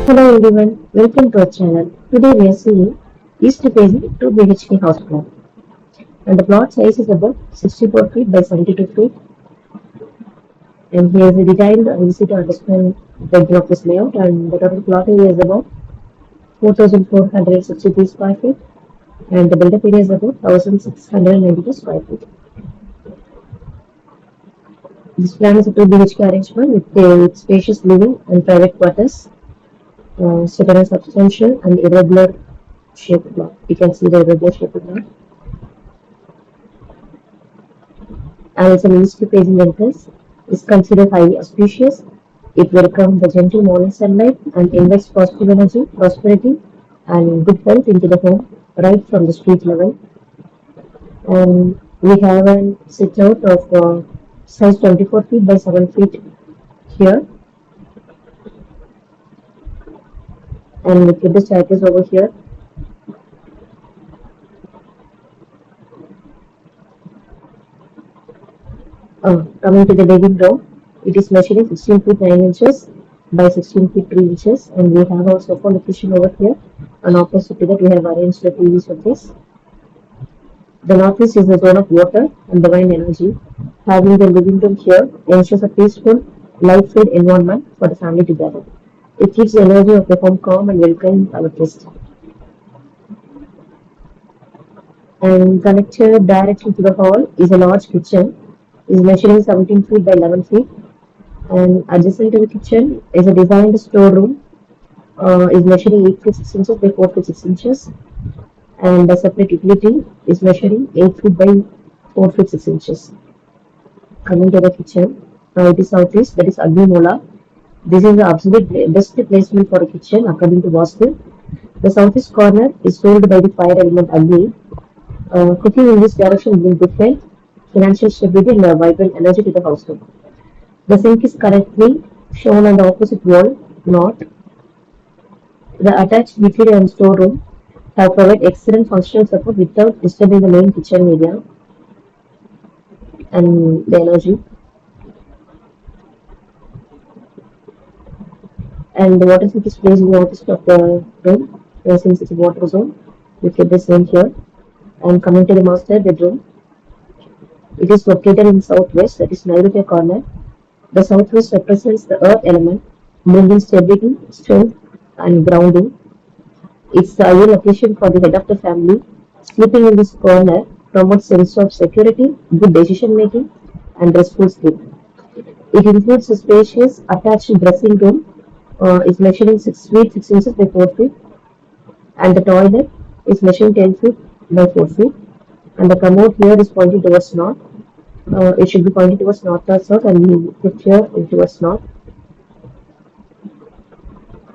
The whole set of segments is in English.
Hello everyone, welcome to our channel. Today we are seeing East facing 2 BHK house plan. And the plot size is about 64 feet by 72 feet. And here is the detailed easy to understand the of this layout. And the total plot area is about 4,463 square feet. And the build-up area is about 1,692 square feet. This plan is a 2 BHK arrangement with spacious living and private quarters. Set on a substantial and irregular shaped block. You can see the irregular shaped block. And it's an east facing entrance, is considered highly auspicious. It welcomes the gentle morning sunlight and invites positive energy, prosperity, and good health into the home right from the street level. And we have a sit out of size 24 feet by 7 feet here. And we keep the staircase over here. Coming to the living room, it is measuring 16 feet 9 inches by 16 feet 3 inches, and we have our sofa location over here. And opposite to that, we have arranged the TV showcase. The northeast is the zone of water and divine energy. Having the living room here ensures a peaceful, light-filled environment for the family to gather. It keeps the energy of the home calm and welcoming our guests. And connected directly to the hall is a large kitchen, is measuring 17 feet by 11 feet. And adjacent to the kitchen is a designed storeroom, is measuring 8 feet 6 inches by 4 feet 6 inches. And the separate utility is measuring 8 feet by 4 feet 6 inches. Coming to the kitchen, it is southeast, that is Agni Mola. This is the absolute best placement for a kitchen according to Vastu. The southeast corner is ruled by the fire element Agni. Cooking in this direction brings good health, financial stability, and a vibrant energy to the household. The sink is correctly shown on the opposite wall, north. The attached utility and storeroom have provided excellent functional support without disturbing the main kitchen area and the energy. And the water sink is placed in the opposite of the room, since it's a water zone. We keep the same here. And coming to the master bedroom, it is located in southwest, that is Nairobi corner. The southwest represents the earth element, bringing stability, strength, and grounding. It's the ideal location for the head of the family. Sleeping in this corner promotes sense of security, good decision making, and restful sleep. It includes a spacious attached dressing room. Is measuring 6 feet 6 inches by 4 feet, and the toilet is measuring 10 feet by 4 feet. And the commode here is pointing towards north. It should be pointing towards north or south, and we put here towards north.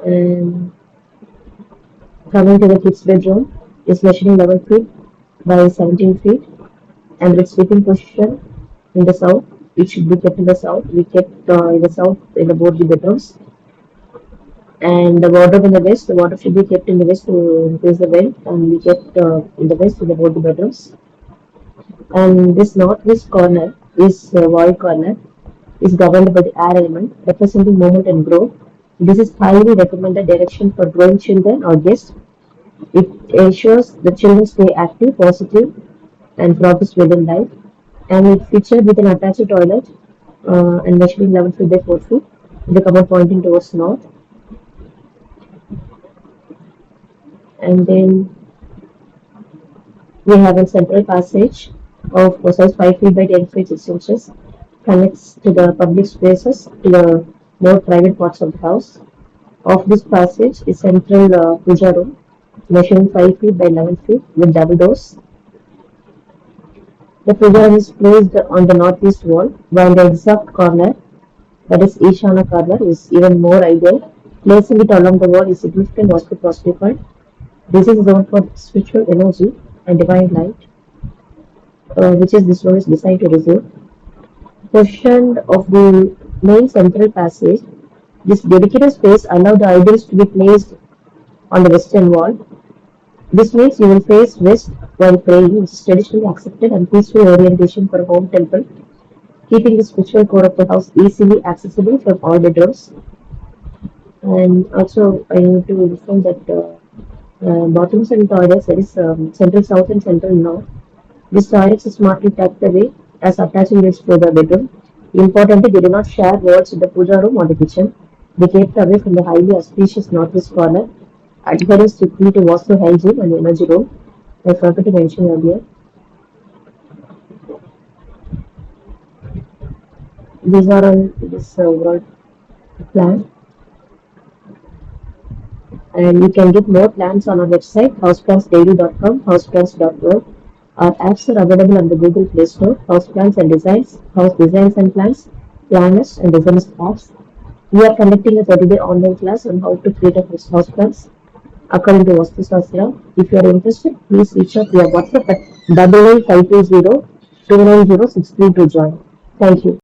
And coming to the kids' bedroom, is measuring 11 feet by 17 feet, and its sleeping position in the south. It should be kept in the south. We kept in the south in both the bedrooms. And the wardrobe in the west, the wardrobe should be kept in the west to increase the wealth, and we kept in the west in the both the bedrooms. And this northwest corner is wall corner, is governed by the air element, representing movement and growth. This is highly recommended direction for growing children or guests. It ensures the children stay active, positive, and progress well in life. And it featured with an attached toilet and measuring 11 feet by 4 feet. The cupboard pointing towards north. And then we have a central passage of size 5 feet by 10 feet 6 inches, connects to the public spaces to the more private parts of the house. Of this passage is central puja room, measuring 5 feet by 11 feet with double doors. The puja room is placed on the northeast wall, while the exact corner, that is Ishana corner, is even more ideal. Placing it along the wall is significant positive point. This is zone for spiritual energy and divine light, which is this one is designed to receive. Portion of the main central passage, this dedicated space allows the idols to be placed on the western wall. This means you will face west while praying, which is traditionally accepted and peaceful orientation for a home temple, keeping the spiritual core of the house easily accessible from all bedrooms. And also, I need to inform that bathrooms and toilets, there is central south and central north. These toilets are smartly tucked away as attaching it to the bedroom. Importantly, they do not share walls with the puja room or the kitchen. They kept away from the highly auspicious northwest corner, adhering strictly to Vastu hygiene and energy rule. I forgot to mention earlier. These are on this overall plan, and you can get more plans on our website houseplansdaily.com, houseplans.org. Our apps are available on the Google Play Store. Houseplans and Designs, House Designs and Plans, Planners and Designers apps. We are conducting a 30-day online class on how to create a house plans according to Vastu Shastra. If you are interested, please reach out to your WhatsApp at 99520 290 to join. Thank you.